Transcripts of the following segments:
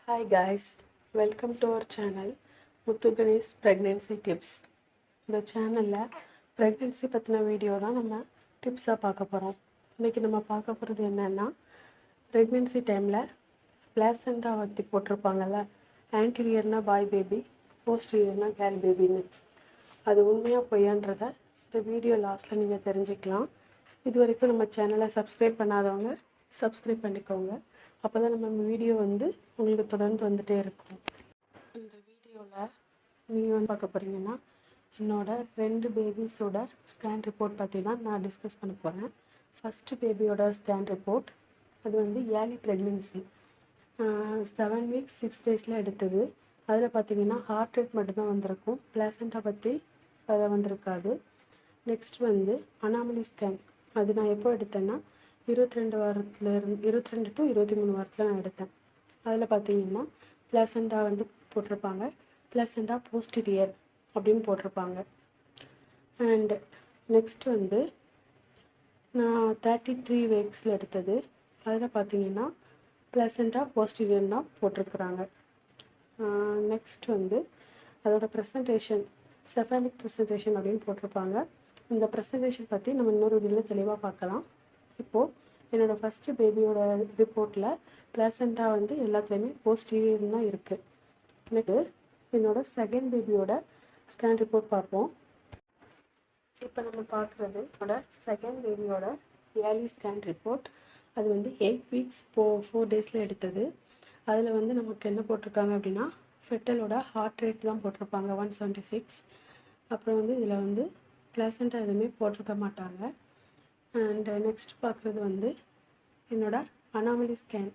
Hi guys, welcome to our channel Muthu Ganesh Pregnancy Tips. இந்த சேனலில் pregnancy பற்றின video தான் நம்ம டிப்ஸாக பார்க்க போகிறோம். இன்றைக்கி நம்ம பார்க்க போகிறது என்னென்னா, ப்ரெக்னென்சி டைமில் பிளாசண்டா வத்தி போட்டிருப்பாங்கல்ல, ஆன்டீரியர்னா பாய் பேபி, போஸ்டீரியர்னா கேர்ள் பேபின்னு. அது உண்மையாக பொய்யான்றதை இந்த வீடியோ லாஸ்ட்டில் நீங்கள் தெரிஞ்சுக்கலாம். இது வரைக்கும் நம்ம சேனலை சப்ஸ்கிரைப் பண்ணாதவங்க சப்ஸ்கிரைப் பண்ணிக்கோங்க. அப்போ தான் நம்ம வீடியோ உங்களுக்கு தொடர்ந்து வந்துகிட்டே இருக்கும். இந்த வீடியோவில் நீங்கள் பார்க்க போகிறீங்கன்னா, என்னோட 2 பேபிஸோட ஸ்கேன் ரிப்போர்ட் பற்றி தான் நான் டிஸ்கஸ் பண்ண போகிறேன். ஃபஸ்ட்டு பேபியோட ஸ்கேன் ரிப்போர்ட் அது ஏர்லி ப்ரெக்னென்சி 7 வீக்ஸ் 6 டேஸில் எடுத்தது. அதில் பார்த்திங்கன்னா ஹார்ட் ரேட் மட்டும்தான் வந்திருக்கும், பிளாசண்டா பற்றி அதில் வந்திருக்காது. நெக்ஸ்ட் அனாமலி ஸ்கேன் அது நான் எப்போ எடுத்தேன்னா 22 to 23 வாரத்தில் நான் எடுத்தேன். அதில் பார்த்தீங்கன்னா பிளாசண்டா போட்டிருப்பாங்க, பிளாசண்டா போஸ்டீரியர் அப்படின்னு போட்டிருப்பாங்க. அண்டு நெக்ஸ்ட் நான் 33 வீக்ஸில் எடுத்தது. அதில் பார்த்தீங்கன்னா பிளாசண்டா போஸ்டீரியர் தான் போட்டிருக்குறாங்க. நெக்ஸ்ட் அதோட ப்ரெசன்டேஷன் செஃபாலிக் ப்ரெசன்டேஷன் அப்படின்னு போட்டிருப்பாங்க. இந்த ப்ரெசன்டேஷன் பற்றி நம்ம இன்னொரு வீடியோவில் தெளிவாக பார்க்கலாம். இப்போது என்னோடய ஃபஸ்ட்டு பேபியோட ரிப்போர்ட்டில் பிளாசண்டா எல்லாத்துலேயுமே போஸ்டீரியர் தான் இருக்குது. எனக்கு என்னோடய செகண்ட் பேபியோட ஸ்கேன் ரிப்போர்ட் பார்ப்போம். இப்போ நம்ம பார்க்குறது என்னோட செகண்ட் பேபியோட ஏர்லி ஸ்கேன் ரிப்போர்ட். அது 8 வீக்ஸ் 4 டேஸில் எடுத்தது. அதில் நமக்கு என்ன போட்டிருக்காங்க அப்படின்னா, ஃபெட்டலோட ஹார்ட் ரேட் தான் போட்டிருப்பாங்க 176. அப்புறம் இதில் பிளாசண்டா எதுவுமே போட்டிருக்க மாட்டாங்க. அண்ட் நெக்ஸ்ட் பார்க்குறது என்னோட அனாமலி ஸ்கேன்.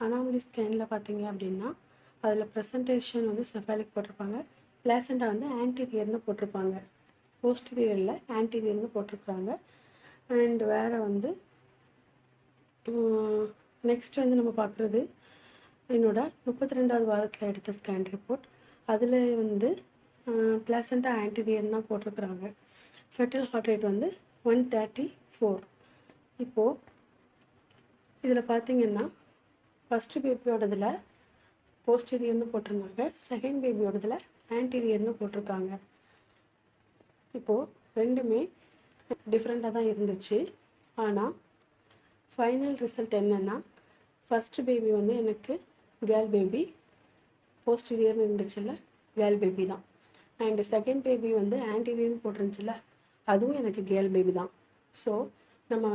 அனாமலி ஸ்கேனில் பார்த்தீங்க அப்படின்னா அதில் ப்ரெசன்டேஷன் செஃபாலிக் போட்டிருப்பாங்க, பிளாசண்டா ஆன்டீரியர்னு போட்டிருப்பாங்க, போஸ்டீரியரில் ஆன்டீரியர்னு போட்டிருக்காங்க. அண்ட் வேறு நெக்ஸ்ட் நம்ம பார்க்குறது என்னோட 32வது வாரத்தில் எடுத்த ஸ்கேன் ரிப்போர்ட். அதில் பிளாசண்டா ஆன்டீரியர் தான் போட்டிருக்குறாங்க. Fatal heart rate 134. இப்போது இதில் பார்த்தீங்கன்னா ஃபஸ்ட்டு பேபியோடதில் போஸ்டீரியர்னு போட்டிருந்தாங்க, செகண்ட் பேபியோடதில் ஆன்டீரியர்னு போட்டிருக்காங்க. இப்போது ரெண்டுமே டிஃப்ரெண்ட்டாக தான் இருந்துச்சு. ஆனால் ஃபைனல் ரிசல்ட் என்னென்னா, ஃபஸ்ட்டு பேபி எனக்கு கேர்ள் பேபி, போஸ்டீரியர்னு இருந்துச்சுல்ல கேர்ள் பேபி தான். அண்டு செகண்ட் பேபி ஆன்டீரியர்னு போட்டிருந்துச்சுல்ல அதுவும் எனக்கு கேர்ள் பேபி தான். ஸோ நம்ம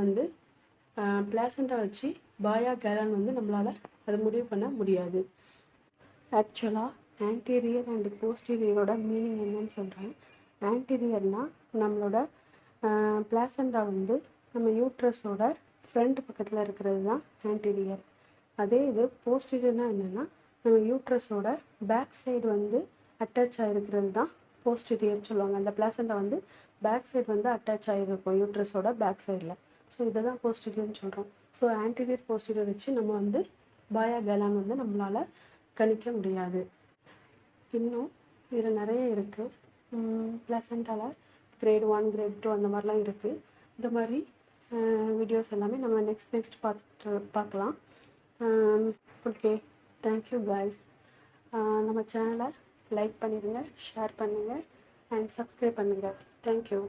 பிளாசண்டா வச்சு பாயா கேர்ளான்னு நம்மளால் அதை முடிவு பண்ண முடியாது. ஆக்சுவலாக ஆன்டீரியர் அண்டு போஸ்டீரியரோட மீனிங் என்னன்னு சொல்கிறேன். ஆன்டீரியர்னால் நம்மளோட பிளாசண்டா நம்ம யூட்ரஸோட ஃப்ரண்ட் பக்கத்தில் இருக்கிறது தான் ஆன்டீரியர். அதே இது போஸ்டீரியர்னால் என்னென்னா, நம்ம யூட்ரஸோட பேக் சைடு அட்டாச் ஆகிருக்கிறது தான் போஸ்டீரியர்னு சொல்லுவாங்க. அந்த பிளாசண்டா பேக் சைடு அட்டாச் ஆகிருக்கும் யூட்ரஸோட பேக் சைடில். ஸோ இதை தான் போஸ்டீரியர்னு சொல்கிறோம். ஸோ ஆன்டீரியர் போஸ்டீரியர் வச்சு நம்ம பாயா கேர்ளான்னு நம்மளால் கணிக்க முடியாது. இன்னும் இதில் நிறைய இருக்குது. பிளாசண்டாவில் கிரேட் 1 கிரேட் 2 அந்த மாதிரிலாம் இருக்குது. இந்த மாதிரி வீடியோஸ் எல்லாமே நம்ம நெக்ஸ்ட் பார்க்கலாம். Okay, thank you guys. நம்ம சேனலை லைக் பண்ணிடுங்க, ஷேர் பண்ணுங்கள் அண்ட் சப்ஸ்கிரைப் பண்ணுங்கள். தேங்க்யூ.